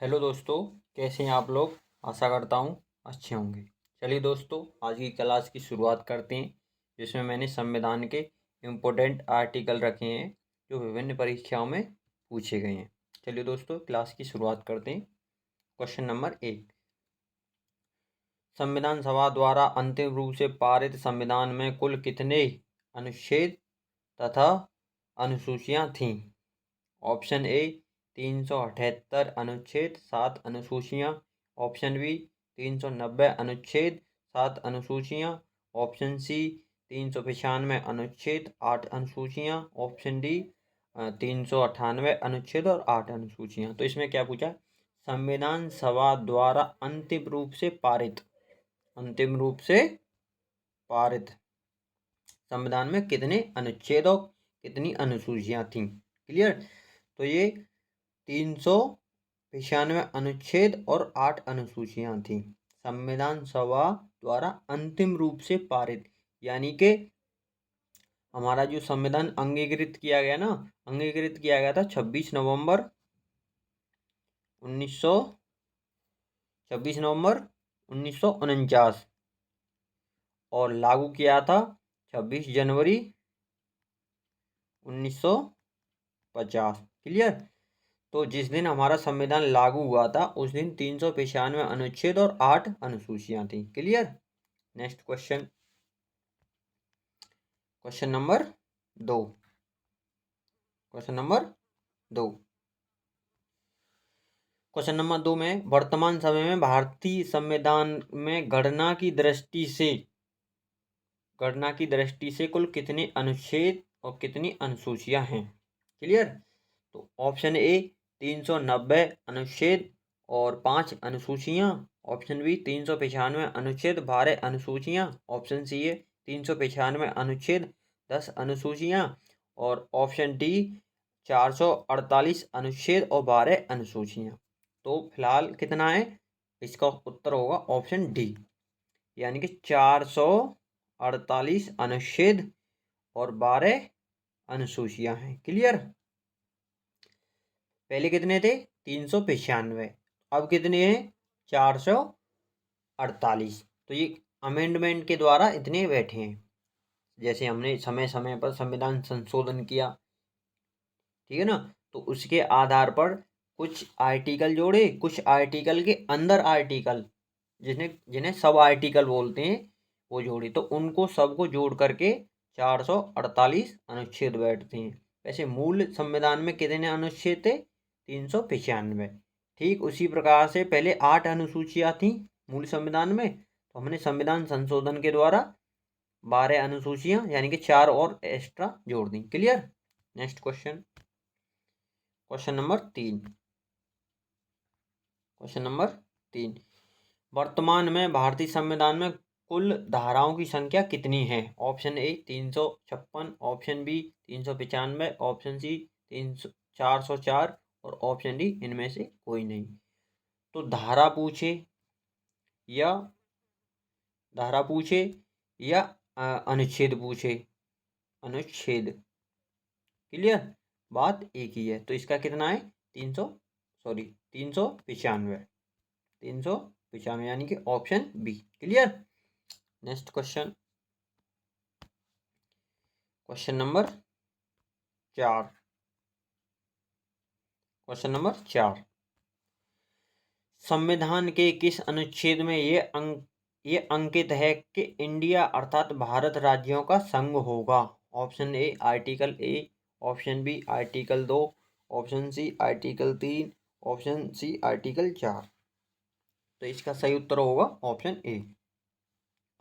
Hello दोस्तों, कैसे हैं आप लोग। आशा करता हूँ अच्छे होंगे। चलिए दोस्तों, आज की क्लास की शुरुआत करते हैं, जिसमें मैंने संविधान के इम्पोर्टेंट आर्टिकल रखे हैं जो विभिन्न परीक्षाओं में पूछे गए हैं। चलिए दोस्तों, क्लास की शुरुआत करते हैं। क्वेश्चन नंबर 1, संविधान सभा द्वारा अंतिम रूप से पारित संविधान में कुल कितने अनुच्छेद तथा अनुसूचियाँ थीं। ऑप्शन ए 378 अनुच्छेद 7 अनुसूचियाँ। ऑप्शन बी 390 अनुच्छेद 7 अनुसूचियाँ। ऑप्शन सी 395 अनुच्छेद 8 अनुसूचियाँ। ऑप्शन डी 398 अनुच्छेद और 8 अनुसूचियाँ। तो इसमें क्या पूछा, संविधान सभा द्वारा अंतिम रूप से पारित, अंतिम रूप से पारित संविधान में कितने अनुच्छेद और कितनी अनुसूचियाँ थीं। क्लियर। तो ये 395 अनुच्छेद और 8 अनुसूचियाँ थीं। संविधान सभा द्वारा अंतिम रूप से पारित, यानी कि हमारा जो संविधान अंगीकृत किया गया ना, अंगीकृत किया गया था 26 नवंबर 1949 और लागू किया था 26 जनवरी 1950। क्लियर। तो जिस दिन हमारा संविधान लागू हुआ था उस दिन 395 अनुच्छेद और 8 अनुसूचियां थी। Clear. Next question, question number 2। Question number 2, question number 2 में वर्तमान समय में भारतीय संविधान में गणना की दृष्टि से कुल कितने अनुच्छेद और कितनी अनुसूचियां हैं। क्लियर। तो ऑप्शन ए 390 अनुच्छेद और 5 अनुसूचियां। ऑप्शन बी 395 अनुच्छेद 12 अनुसूचियां। ऑप्शन सी है 395 अनुच्छेद 10 अनुसूचियां। और ऑप्शन डी 448 अनुच्छेद और 12 अनुसूचियां। तो फिलहाल कितना है, इसका उत्तर होगा ऑप्शन डी, यानी कि 448 अनुच्छेद और 12 अनुसूचियां हैं। क्लियर। पहले कितने थे, 395, अब कितने हैं, 448। तो ये अमेंडमेंट के द्वारा इतने बैठे हैं, जैसे हमने समय समय पर संविधान संशोधन किया, ठीक है ना। तो उसके आधार पर कुछ आर्टिकल जोड़े, कुछ आर्टिकल के अंदर आर्टिकल जिन्हें जिन्हें सब आर्टिकल बोलते हैं वो जोड़े, तो उनको सबको जोड़ करके 448 अनुच्छेद बैठते हैं। वैसे मूल संविधान में कितने अनुच्छेद थे, 395। ठीक उसी प्रकार से पहले 8 अनुसूचियाँ थीं मूल संविधान में, तो हमने संविधान संशोधन के द्वारा 12 अनुसूचियाँ यानी कि 4 और एक्स्ट्रा जोड़ दी। Clear. Next question, question number 3। Question number 3, वर्तमान में भारतीय संविधान में कुल धाराओं की संख्या कितनी है। Option A 356, option B 395, option C 404 और ऑप्शन डी इनमें से कोई नहीं। तो या धारा पूछे या अनुच्छेद पूछे, अनुच्छेद। क्लियर, बात एक ही है। तो इसका कितना है, 395, 395 यानी कि option B. Clear. Next question, question number 4। Question number 4, संविधान के किस अनुच्छेद में ये अंकित है कि इंडिया अर्थात भारत राज्यों का संघ होगा। Option A article A, option B article 2, option C article 3, option C article 4। तो इसका सही उत्तर होगा ऑप्शन ए।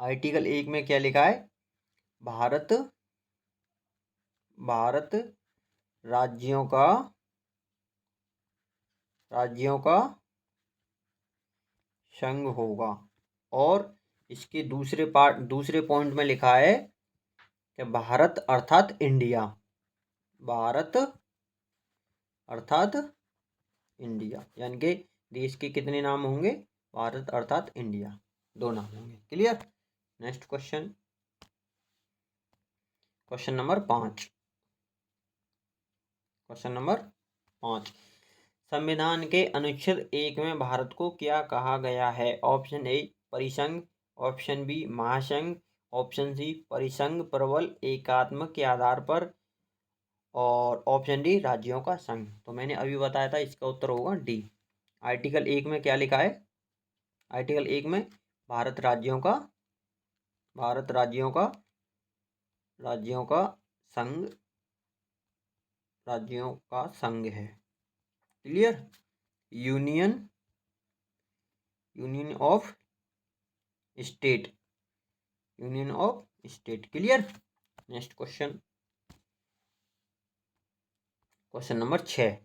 आर्टिकल 1 में क्या लिखा है, भारत भारत राज्यों का संघ होगा। और इसके दूसरे पॉइंट में लिखा है कि भारत अर्थात इंडिया, भारत अर्थात इंडिया, यानी कि देश के कितने नाम होंगे, भारत अर्थात इंडिया, 2 नाम होंगे। Clear. Next question, question number 5। Question number 5, संविधान के अनुच्छेद 1 में भारत को क्या कहा गया है? ऑप्शन ए परिसंघ, ऑप्शन बी महासंघ, ऑप्शन सी परिसंघ प्रबल एकात्म के आधार पर, और ऑप्शन डी राज्यों का संघ। तो मैंने अभी बताया था, इसका उत्तर होगा डी। आर्टिकल 1 में क्या लिखा है? आर्टिकल 1 में भारत राज्यों का संघ, राज्यों का संघ है। Clear? Union of state, union of state. Clear? Next question, question number 6।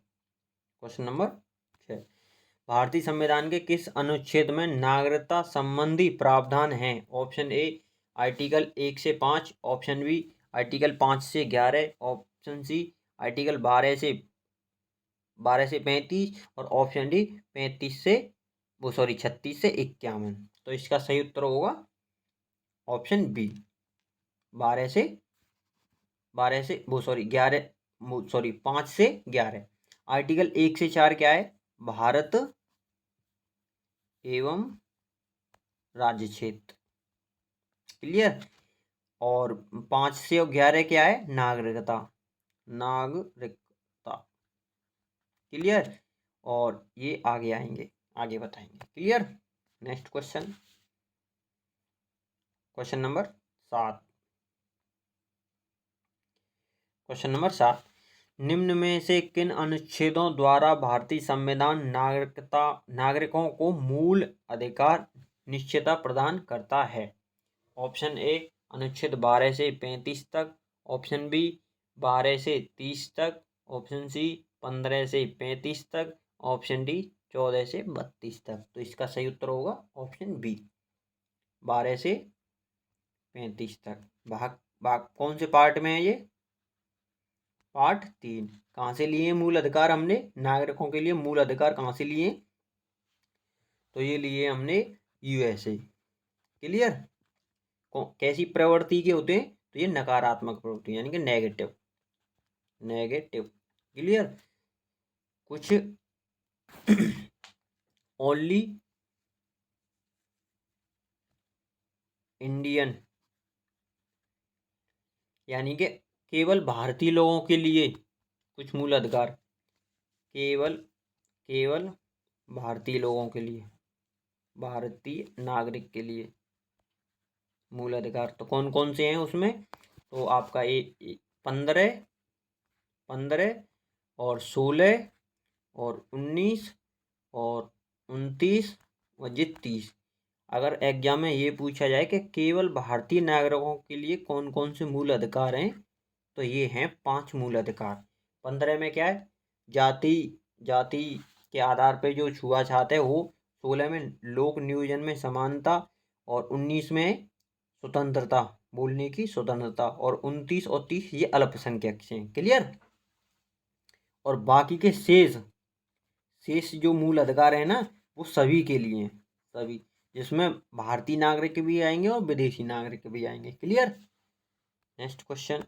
भारतीय संविधान के किस अनुच्छेद में नागरिकता संबंधी प्रावधान हैं? ऑप्शन ए आर्टिकल 1 से 5, ऑप्शन बी आर्टिकल 5 से 11, ऑप्शन सी आर्टिकल 12 से 35, और ऑप्शन डी 36 से 51। तो इसका सही उत्तर होगा ऑप्शन बी, 5 से 11। आर्टिकल 1 से 4 क्या है? भारत एवं राज्य क्षेत्र। क्लियर? और 5 से 11 क्या है? नागरिकता। क्लियर? और ये आगे आएंगे, आगे बताएंगे। Clear? Next question, question number 7। Question number 7, निम्न में से किन अनुच्छेदों द्वारा भारतीय संविधान नागरिकों को मूल अधिकार निश्चितता प्रदान करता है? ऑप्शन ए अनुच्छेद 12 से 35 तक, ऑप्शन बी 12 से 30 तक, ऑप्शन सी 15 से 35 तक, ऑप्शन डी 14 से 32 तक। तो इसका सही उत्तर होगा ऑप्शन बी, 12 से 35 तक। भाग कौन से पार्ट में है ये? पार्ट 3। कहाँ से लिए मूल अधिकार हमने? नागरिकों के लिए मूल अधिकार कहाँ से लिए? तो ये लिए हमने यूएसए। क्लियर? कैसी प्रवृत्ति के होते हैं? तो ये नकारात्मक प्रवृत्ति, यानी कि नेगेटिव। क्लियर? कुछ ओनली इंडियन, यानी कि केवल भारतीय लोगों के लिए कुछ मूल अधिकार, केवल भारतीय लोगों के लिए, भारतीय नागरिक के लिए मूल अधिकार। तो कौन कौन से हैं उसमें? तो आपका 15 और 16 और 19 और 29 और 30। अगर एग्जाम में ये पूछा जाए कि केवल भारतीय नागरिकों के लिए कौन कौन से मूल अधिकार हैं, तो ये हैं 5 मूल अधिकार। 15 में क्या है? जाति के आधार पर जो छुआछूत है वो। 16 में लोक नियोजन में समानता, और 19 में स्वतंत्रता, बोलने की स्वतंत्रता, और 29 और 30 ये अल्पसंख्यक हैं। क्लियर? और बाकी के शेष जो मूल अधिकार है ना, वो सभी के लिए हैं, सभी, जिसमें भारतीय नागरिक भी आएंगे और विदेशी नागरिक भी आएंगे। Clear? Next question,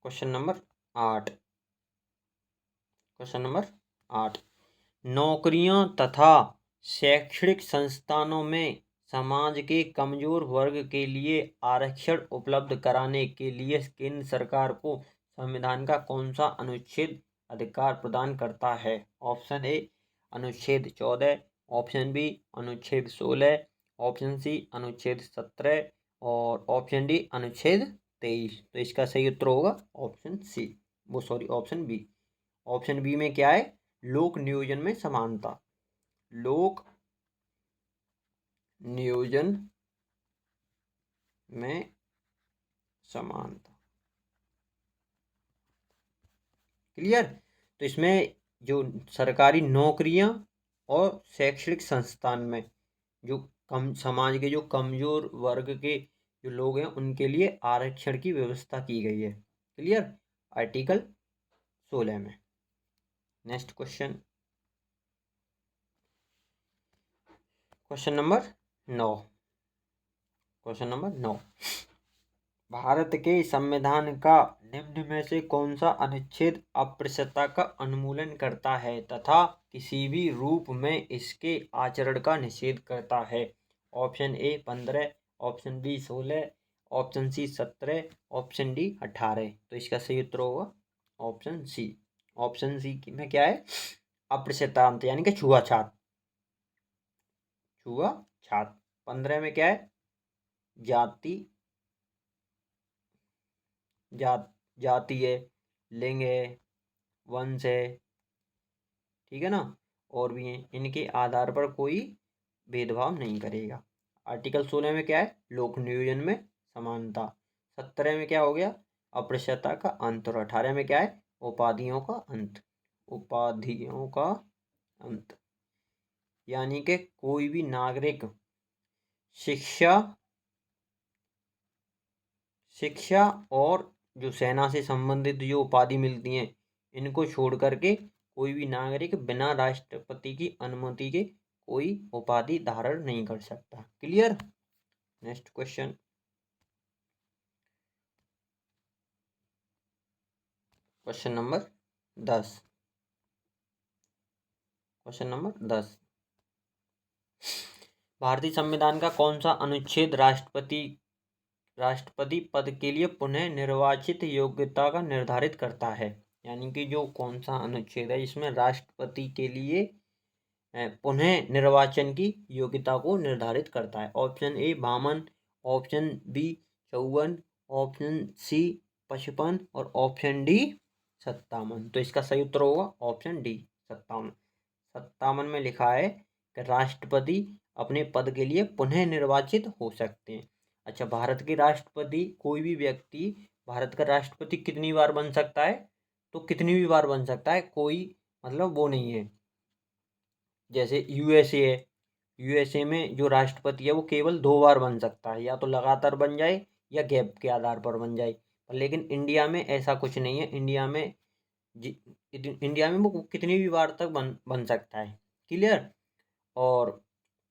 question number 8। Question number 8, नौकरियों तथा शैक्षणिक संस्थानों में समाज के कमजोर वर्ग के लिए आरक्षण उपलब्ध कराने के लिए केंद्र सरकार को संविधान का कौन सा अनुच्छेद अधिकार प्रदान करता है? ऑप्शन ए अनुच्छेद 14, ऑप्शन बी अनुच्छेद 16, ऑप्शन सी अनुच्छेद 17, और ऑप्शन डी अनुच्छेद 23। तो इसका सही उत्तर होगा option C, option B. Option B में क्या है? लोक नियोजन में समानता, लोक नियोजन में समानता। क्लियर? तो इसमें जो सरकारी नौकरियां और शैक्षणिक संस्थान में जो समाज के जो कमजोर वर्ग के जो लोग हैं उनके लिए आरक्षण की व्यवस्था की गई है। क्लियर? आर्टिकल 16 में। Next question, question number 9। Question number 9, Bharat के संविधान का निम्न में से कौन सा अनुच्छेद अस्पृश्यता का उन्मूलन करता है तथा किसी भी रूप में इसके आचरण का निषेध करता है? Option A 15, option B 16, option C 17, option D 18। तो इसका सही उत्तर होगा ऑप्शन सी। ऑप्शन सी में क्या है? अस्पृश्यता यानी कि छुआछूत। 15 में क्या है? जाति, जाति है, लिंग है, वंश है, ठीक है ना, और भी हैं। इनके आधार पर कोई भेदभाव नहीं करेगा। आर्टिकल 16 में क्या है? लोक नियोजन में समानता। 17 में क्या हो गया? अस्पृश्यता का अंत। और 18 में क्या है? उपाधियों का अंत। उपाधियों का अंत यानी कि कोई भी नागरिक शिक्षा और जो सेना से संबंधित जो उपाधि मिलती हैं इनको छोड़ करके कोई भी नागरिक बिना राष्ट्रपति की अनुमति के कोई उपाधि धारण नहीं कर सकता। Clear? Next question, question number 10। Question number 10, भारतीय संविधान का कौन सा अनुच्छेद राष्ट्रपति पद के लिए पुनः निर्वाचित योग्यता का निर्धारित करता है? यानी कि जो कौन सा अनुच्छेद है इसमें राष्ट्रपति के लिए पुनः निर्वाचन की योग्यता को निर्धारित करता है? Option A 52, option B 54, option C 55 और ऑप्शन डी 57। तो इसका सही उत्तर होगा ऑप्शन डी 57। 57 में लिखा है कि राष्ट्रपति अपने पद के लिए पुनः निर्वाचित हो सकते हैं। अच्छा, भारत के राष्ट्रपति, कोई भी व्यक्ति भारत का राष्ट्रपति कितनी बार बन सकता है? तो कितनी भी बार बन सकता है, कोई मतलब वो नहीं है। जैसे यूएसए है, यूएसए में जो राष्ट्रपति है वो केवल 2 बार बन सकता है, या तो लगातार बन जाए या गैप के आधार पर बन जाए। लेकिन इंडिया में ऐसा कुछ नहीं है। इंडिया में वो कितनी भी बार तक बन सकता है। क्लियर? और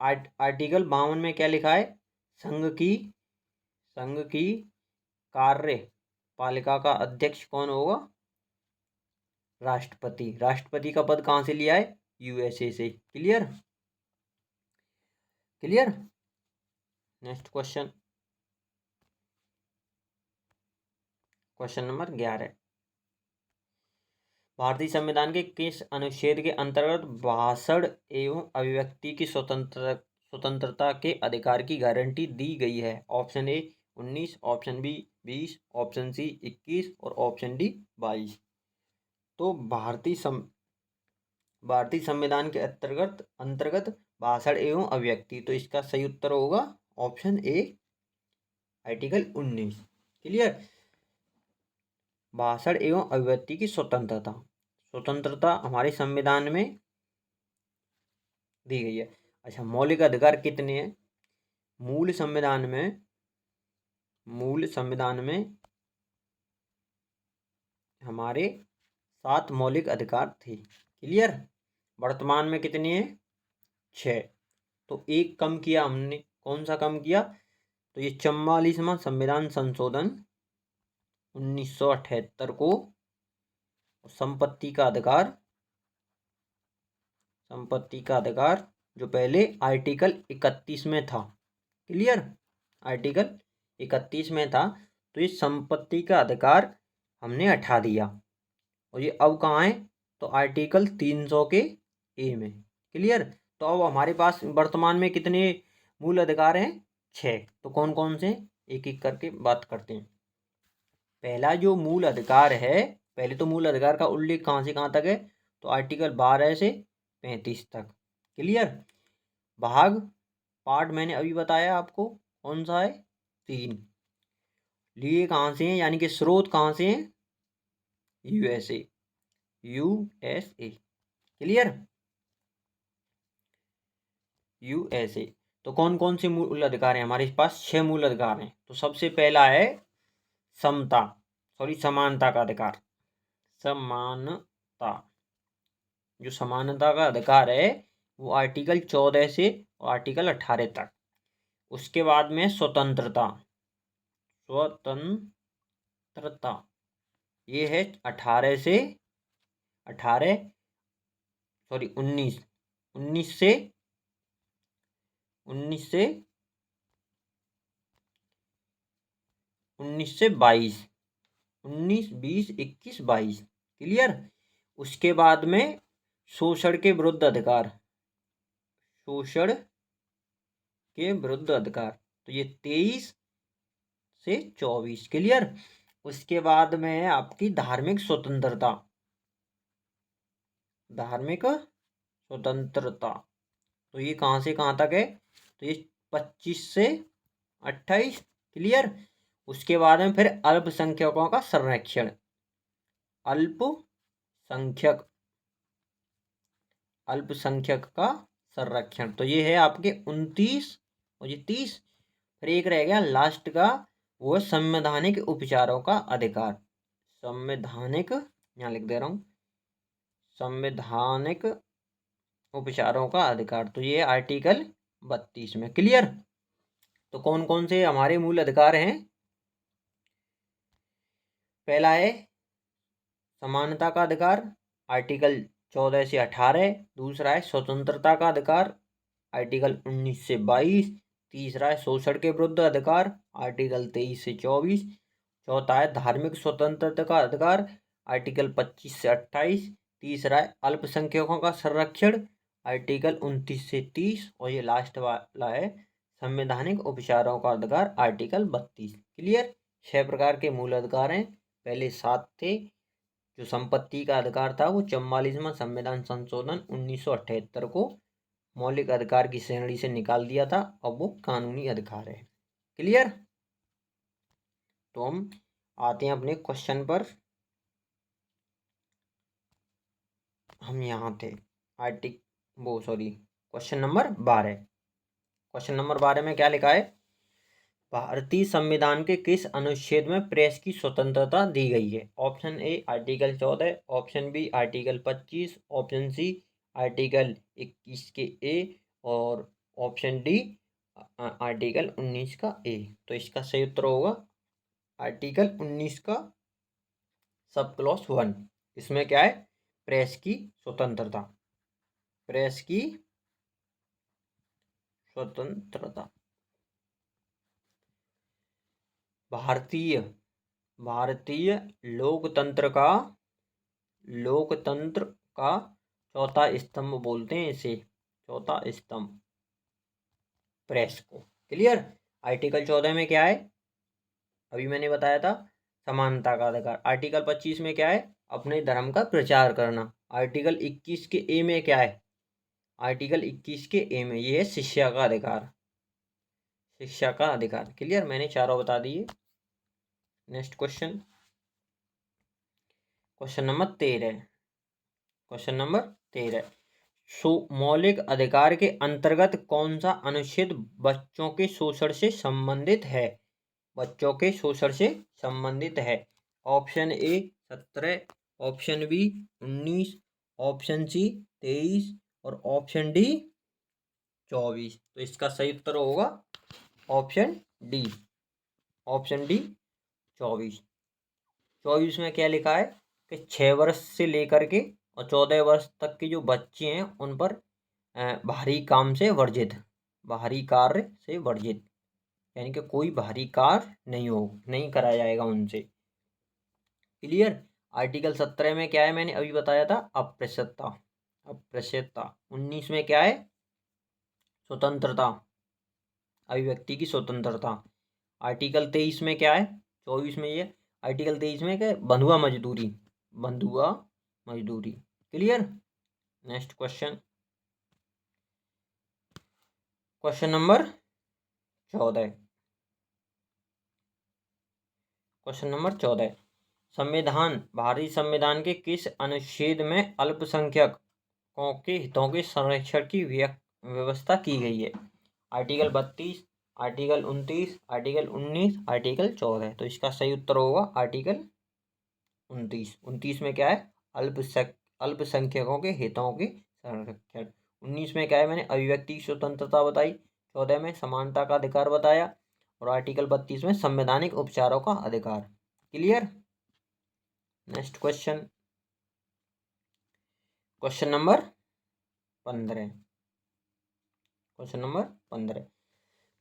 आर्टिकल 52 में क्या लिखा है? संघ की कार्यपालिका का अध्यक्ष कौन होगा? राष्ट्रपति। राष्ट्रपति का पद कहाँ से लिया है? यूएसए से। Clear? Clear? Next question, question number 11, भारतीय संविधान के किस अनुच्छेद के अंतर्गत भाषण एवं अभिव्यक्ति की स्वतंत्रता के अधिकार की गारंटी दी गई है? Option A 19, option B 20, option C 21 और ऑप्शन डी 22। तो भारतीय संविधान के अंतर्गत भाषण एवं अभिव्यक्ति, तो इसका सही उत्तर होगा ऑप्शन ए आर्टिकल 19। क्लियर? भाषण एवं अभिव्यक्ति की स्वतंत्रता हमारे संविधान में दी गई है। अच्छा, मौलिक अधिकार कितने हैं? मूल संविधान में हमारे 7 मौलिक अधिकार थे। क्लियर? वर्तमान में कितने हैं? 6। तो एक कम किया हमने। कौन सा कम किया? तो ये 44वां संविधान संशोधन 1978 को संपत्ति का अधिकार जो पहले आर्टिकल 31 में था। क्लियर? आर्टिकल 31 में था, तो ये संपत्ति का अधिकार हमने हटा दिया और ये अब कहाँ है? तो आर्टिकल 300 के ए में। क्लियर? तो अब हमारे पास वर्तमान में कितने मूल अधिकार हैं? 6। तो कौन कौन से? एक एक करके बात करते हैं। पहला जो मूल अधिकार है, पहले तो मूल अधिकार का उल्लेख कहाँ से कहाँ तक है? तो आर्टिकल 12 से 35 तक। क्लियर? पार्ट मैंने अभी बताया आपको, कौन सा है? 3। लिए कहाँ से हैं, यानी कि स्रोत कहाँ से हैं? यूएसए। क्लियर? यूएसए। तो कौन कौन से मूल अधिकार हैं? हमारे पास 6 मूल अधिकार हैं। तो सबसे पहला है समानता का अधिकार। जो समानता का अधिकार है वो आर्टिकल 14 से आर्टिकल 18 तक। उसके बाद में स्वतंत्रता स्वतंत्रता, ये है 18 से 18 सॉरी 19 19 से 19 से 22 19 20 21 22 क्लियर। उसके बाद में शोषण के विरुद्ध अधिकार, शोषण के विरुद्ध अधिकार, तो ये 23 से 24 क्लियर। उसके बाद में है आपकी धार्मिक स्वतंत्रता, धार्मिक स्वतंत्रता, तो ये कहाँ से कहाँ तक है, तो ये 25 से 28 क्लियर। उसके बाद में फिर अल्पसंख्यकों का संरक्षण, अल्पसंख्यक, अल्पसंख्यक का संरक्षण, तो ये है आपके 29 और ये 30। फिर एक रह गया लास्ट का, वो संवैधानिक उपचारों का अधिकार, संवैधानिक, यहाँ लिख दे रहा हूँ, संवैधानिक उपचारों का अधिकार, तो ये आर्टिकल 32 में क्लियर। तो कौन कौन से हमारे मूल अधिकार हैं, पहला है समानता का अधिकार, आर्टिकल 14 से 18। दूसरा है स्वतंत्रता का अधिकार, आर्टिकल 19 से 22। तीसरा है शोषण के विरुद्ध अधिकार, आर्टिकल 23 से 24। चौथा है धार्मिक स्वतंत्रता का अधिकार, आर्टिकल 25 से 28। तीसरा है अल्पसंख्यकों का संरक्षण, आर्टिकल 29 से 30। और ये लास्ट वाला है संवैधानिक उपचारों का अधिकार, आर्टिकल 32 क्लियर। 6 प्रकार के मूल अधिकार हैं, पहले 7 थे। जो संपत्ति का अधिकार था वो 44वां संविधान संशोधन 1978 को मौलिक अधिकार की श्रेणी से निकाल दिया था, अब वो कानूनी अधिकार है क्लियर। तो हम आते हैं अपने क्वेश्चन पर, हम यहाँ थे क्वेश्चन नंबर 12। क्वेश्चन नंबर 12 में क्या लिखा है, भारतीय संविधान के किस अनुच्छेद में प्रेस की स्वतंत्रता दी गई है। Option A article 14, option B article 25, option C article 21 के ए, और ऑप्शन डी आर्टिकल 19 का ए। तो इसका सही उत्तर होगा आर्टिकल 19 का सब क्लॉज 1। इसमें क्या है, प्रेस की स्वतंत्रता, प्रेस की स्वतंत्रता। भारतीय भारतीय लोकतंत्र का चौथा स्तंभ बोलते हैं इसे, चौथा स्तंभ प्रेस को क्लियर। आर्टिकल 14 में क्या है, अभी मैंने बताया था समानता का अधिकार। आर्टिकल 25 में क्या है, अपने धर्म का प्रचार करना। आर्टिकल 21 के ए में क्या है, आर्टिकल 21 के ए में ये है शिक्षा का अधिकार, शिक्षा का अधिकार क्लियर। मैंने चारों बता दिए। Next question, question number 13। Question number 13, मौलिक अधिकार के अंतर्गत कौन सा अनुच्छेद बच्चों के शोषण से संबंधित है, बच्चों के शोषण से संबंधित है। Option A 17, option B 19, option C 23 और ऑप्शन डी 24। तो इसका सही उत्तर होगा ऑप्शन डी, ऑप्शन डी 24। 24 में क्या लिखा है कि 6 वर्ष से लेकर के और 14 वर्ष तक के जो बच्चे हैं उन पर भारी काम से वर्जित, बाहरी कार्य से वर्जित, यानी कि कोई बाहरी कार्य नहीं कराया जाएगा उनसे क्लियर। आर्टिकल 17 में क्या है, मैंने अभी बताया था अप्रेस्यता, अप्रेस्यता। 19 में क्या है, स्वतंत्रता, अभिव्यक्ति की स्वतंत्रता। आर्टिकल 23 में क्या है, 24 में ये आर्टिकल 23 में क्या है, बंधुआ मजदूरी, बंधुआ मजदूरी clear. Next question, question number 14। Question number 14, संविधान, भारतीय संविधान के किस अनुच्छेद में अल्पसंख्यकों के हितों के संरक्षण की व्यवस्था की गई है। Article 32, article 29, article 19, article 14। तो इसका सही उत्तर होगा आर्टिकल 29। 29 में क्या है, अल्पसंख्यकों के हितों के संरक्षण। 19 में क्या है, मैंने अभिव्यक्ति की स्वतंत्रता बताई। 14 में समानता का अधिकार बताया और आर्टिकल 32 में संवैधानिक उपचारों का अधिकार। Clear. Next question, question number 15। Question number 15,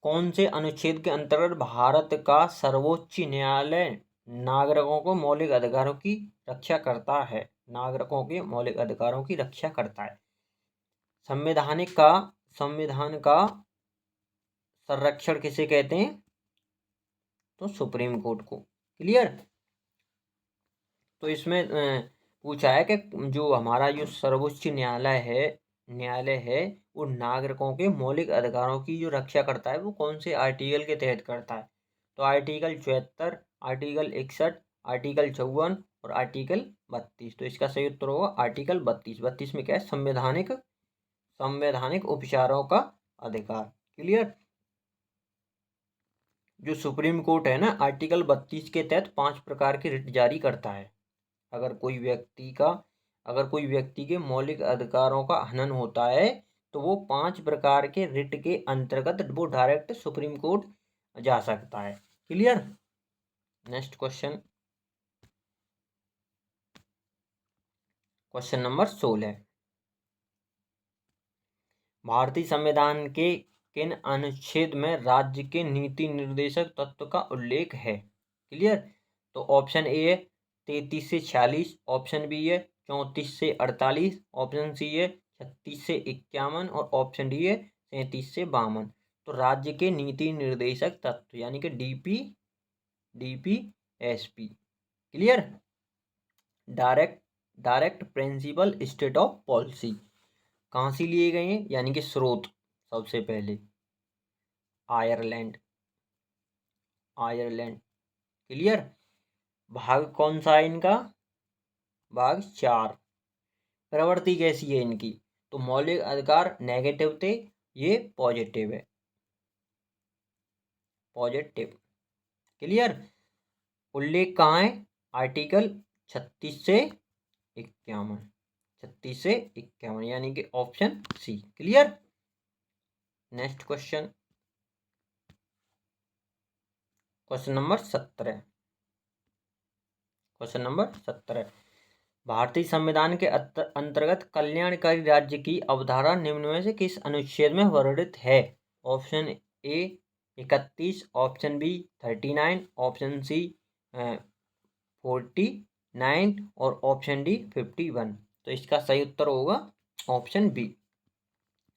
कौन से अनुच्छेद के अंतर्गत भारत का सर्वोच्च न्यायालय नागरिकों को मौलिक अधिकारों की रक्षा करता है? नागरिकों के मौलिक अधिकारों की रक्षा करता है। संविधान का संरक्षण किसे कहते हैं? तो सुप्रीम कोर्ट को। क्लियर। तो इसमें पूछा है कि जो हमारा जो सर्वोच्च न्यायालय है वो नागरिकों के मौलिक अधिकारों की जो रक्षा करता है वो कौन से आर्टिकल के तहत करता है? तो आर्टिकल 74, आर्टिकल 61, आर्टिकल 54 और आर्टिकल 32। तो इसका सही उत्तर होगा आर्टिकल 32। 32 में क्या है? संवैधानिक उपचारों का अधिकार। क्लियर। जो सुप्रीम कोर्ट है ना, आर्टिकल 32 के तहत 5 प्रकार की रिट जारी करता है। अगर कोई व्यक्ति के मौलिक अधिकारों का हनन होता है तो वो 5 प्रकार के रिट के अंतर्गत वो डायरेक्ट सुप्रीम कोर्ट जा सकता है। Clear. Next question, question number 16, भारतीय संविधान के किन अनुच्छेद में राज्य के नीति निर्देशक तत्व का उल्लेख है? क्लियर। तो ऑप्शन ए है 33 से 46, ऑप्शन बी है 34 से 48, ऑप्शन सी है 36 से 51 और ऑप्शन डी है 37 से 52। तो राज्य के नीति निर्देशक तत्व यानी कि DPSP। Clear. Direct principle state of policy कहाँ से लिए गए हैं? यानी कि स्रोत सबसे पहले आयरलैंड। क्लियर। भाग कौन सा है इनका? भाग 4। प्रवृत्ति कैसी है इनकी? तो मौलिक अधिकार नेगेटिव थे, ये पॉजिटिव है। क्लियर। उल्लेख कहाँ है? आर्टिकल 36 से 51 यानी कि option C. Clear. Next question, question number 17। भारतीय संविधान के अंतर्गत कल्याणकारी राज्य की अवधारणा निम्न में से किस अनुच्छेद में वर्णित है? Option A 31, option B 39, option C 49 और ऑप्शन डी 51। तो इसका सही उत्तर होगा ऑप्शन बी,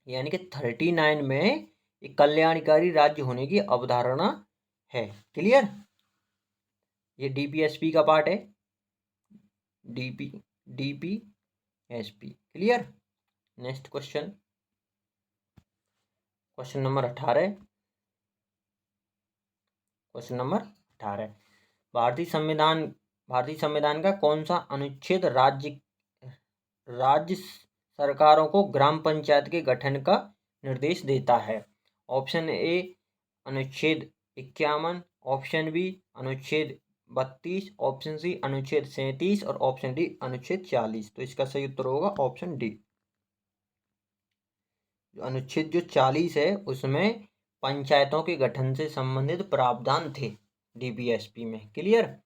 यानी कि 39 में एक कल्याणकारी राज्य होने की अवधारणा है। क्लियर। ये DPSP का पार्ट है, DPSP। Clear. Next question, question number 18। भारतीय संविधान का कौन सा अनुच्छेद राज्य सरकारों को ग्राम पंचायत के गठन का निर्देश देता है? ऑप्शन ए अनुच्छेद 51, ऑप्शन बी अनुच्छेद 32, ऑप्शन सी अनुच्छेद 37 और ऑप्शन डी अनुच्छेद 40। तो इसका सही उत्तर होगा ऑप्शन डी। अनुच्छेद जो 40 है उसमें पंचायतों के गठन से संबंधित प्रावधान थे DPSP में। क्लियर।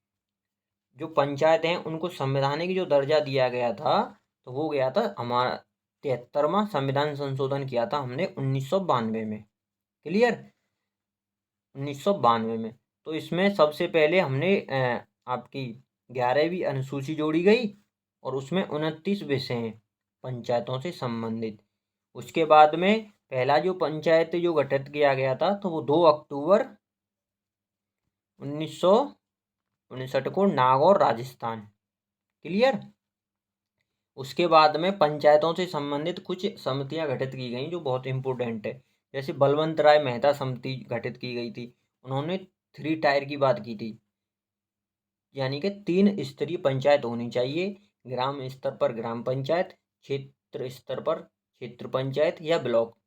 जो पंचायत हैं उनको संवैधानिक जो दर्जा दिया गया था तो वो गया था हमारा 73वां संविधान संशोधन किया था हमने 1992 में। क्लियर। 1992 में। तो इसमें सबसे पहले हमने आपकी 11वीं अनुसूची जोड़ी गई और उसमें 29 विषय हैं पंचायतों से संबंधित। उसके बाद में पहला जो पंचायत जो गठित किया गया था तो वो 2 अक्टूबर 1959 को नागौर राजस्थान। क्लियर। उसके बाद में पंचायतों से संबंधित कुछ समितियां गठित की गई जो बहुत इंपॉर्टेंट है। जैसे बलवंत राय मेहता समिति गठित की गई थी, उन्होंने 3 टायर की बात की थी, यानी कि 3 स्तरीय पंचायत होनी चाहिए। ग्राम स्तर पर ग्राम पंचायत, क्षेत्र स्तर पर क्षेत्र पंचायत या ब्लॉक।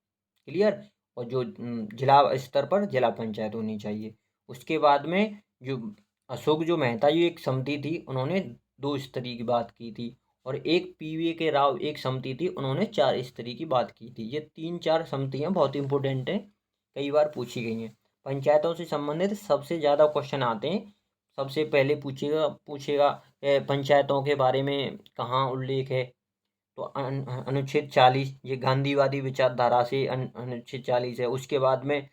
क्लियर। और जो जिला स्तर पर जिला पंचायत होनी चाहिए। उसके बाद में जो अशोक जो मेहता जी एक समिति थी उन्होंने 2 स्तरीय की बात की थी और एक PVK के राव एक समिति थी उन्होंने 4 स्तरीय की बात की थी। ये 3-4 समितियाँ बहुत इंपॉर्टेंट हैं, कई बार पूछी गई हैं। पंचायतों से संबंधित सबसे ज़्यादा क्वेश्चन आते हैं। सबसे पहले पूछेगा पंचायतों के बारे में कहाँ उल्लेख है, तो अनुच्छेद 40, ये गांधीवादी विचारधारा से अनुच्छेद 40 है। उसके बाद में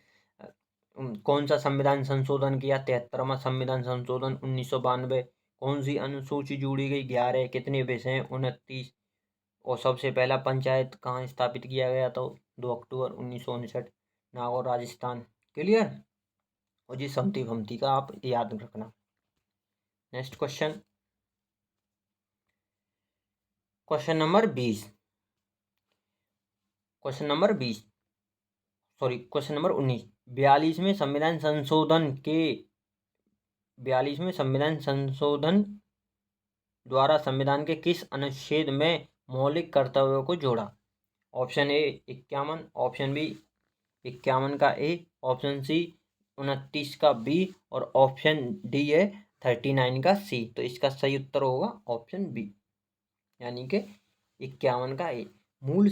कौन सा संविधान संशोधन किया, 73वां संविधान संशोधन 1992। कौन सी अनुसूची जोड़ी गई, 11। कितने विषय हैं, 29। और सबसे पहला पंचायत कहाँ स्थापित किया गया, तो 2 अक्टूबर 1959, नागौर राजस्थान। क्लियर। और ये समती भमती का आप याद रखना। Next question, question number 20, question number 20 sorry question number 19। 42वें संविधान संशोधन द्वारा संविधान के किस अनुच्छेद में मौलिक कर्तव्यों को जोड़ा। ऑप्शन ए 51, ऑप्शन बी 51 का ए, ऑप्शन सी 29 का बी, और ऑप्शन डी है 39 का सी। तो इसका सही उत्तर होगा ऑप्शन बी, यानी कि 51 का ए। मूल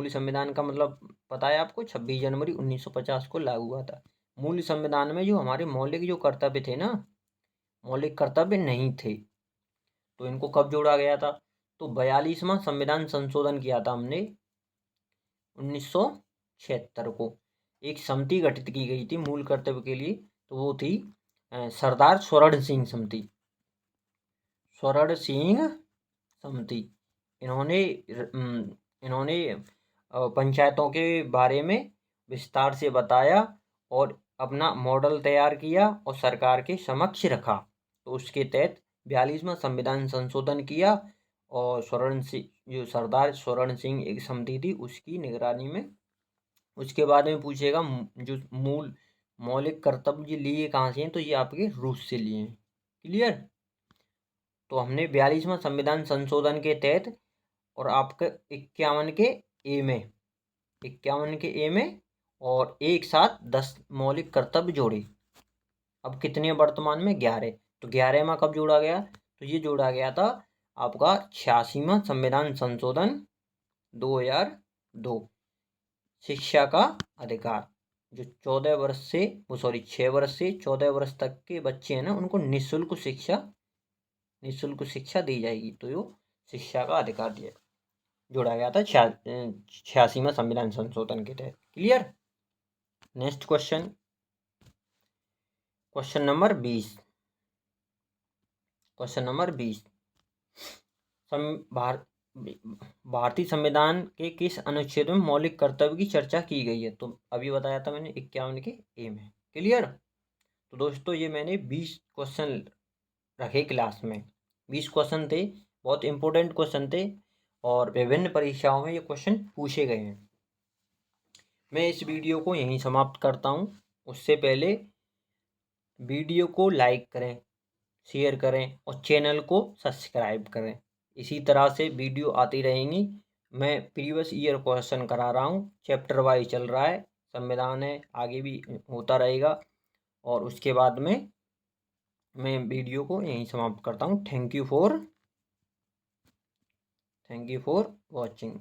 संविधान का मतलब पता है आपको, 26 जनवरी 1950 को लागू हुआ था। मूल संविधान में जो हमारे मौलिक जो कर्तव्य थे ना, मौलिक कर्तव्य नहीं थे, तो इनको कब जोड़ा गया था, तो 42वां संविधान संशोधन किया था हमने 1976 को। एक समिति गठित की गई थी मूल कर्तव्य के लिए, तो वो थी सरदार स्वर्ण सिंह समिति। स्वर्ण सिंह समिति, इन्होंने पंचायतों के बारे में विस्तार से बताया और अपना मॉडल तैयार किया और सरकार के समक्ष रखा। तो उसके तहत 42वां संविधान संशोधन किया, और जो सरदार स्वर्ण सिंह एक समिति थी उसकी निगरानी में। उसके बाद में पूछेगा जो मौलिक कर्तव्य लिए कहाँ से हैं, तो ये आपके रूस से लिए हैं। क्लियर। तो हमने 42वां संविधान संशोधन के तहत और आपके 51 के ए में और एक साथ 10 मौलिक कर्तव्य जोड़े। अब कितने वर्तमान में, 11। तो 11वां कब जोड़ा गया, तो ये जोड़ा गया था आपका 86वां संविधान संशोधन 2002। शिक्षा का अधिकार, जो 6 वर्ष से 14 वर्ष तक के बच्चे हैं ना, उनको निःशुल्क शिक्षा दी जाएगी। तो यो शिक्षा का अधिकार दिया जोड़ा गया था 86वां संविधान संशोधन के तहत। Clear. Next question, question number 20, भारतीय संविधान के किस अनुच्छेद में मौलिक कर्तव्य की चर्चा की गई है, तो अभी बताया था मैंने 51 के ए में। क्लियर। तो दोस्तों ये मैंने 20 क्वेश्चन रखे क्लास में, 20 क्वेश्चन थे, बहुत इंपॉर्टेंट क्वेश्चन थे और विभिन्न परीक्षाओं में ये क्वेश्चन पूछे गए हैं। मैं इस वीडियो को यहीं समाप्त करता हूँ। उससे पहले वीडियो को लाइक करें, शेयर करें और चैनल को सब्सक्राइब करें। इसी तरह से वीडियो आती रहेंगी। मैं प्रीवियस ईयर क्वेश्चन करा रहा हूँ, चैप्टर वाइज चल रहा है, संविधान है, आगे भी होता रहेगा। और उसके बाद में मैं वीडियो को यहीं समाप्त करता हूँ। Thank you for watching.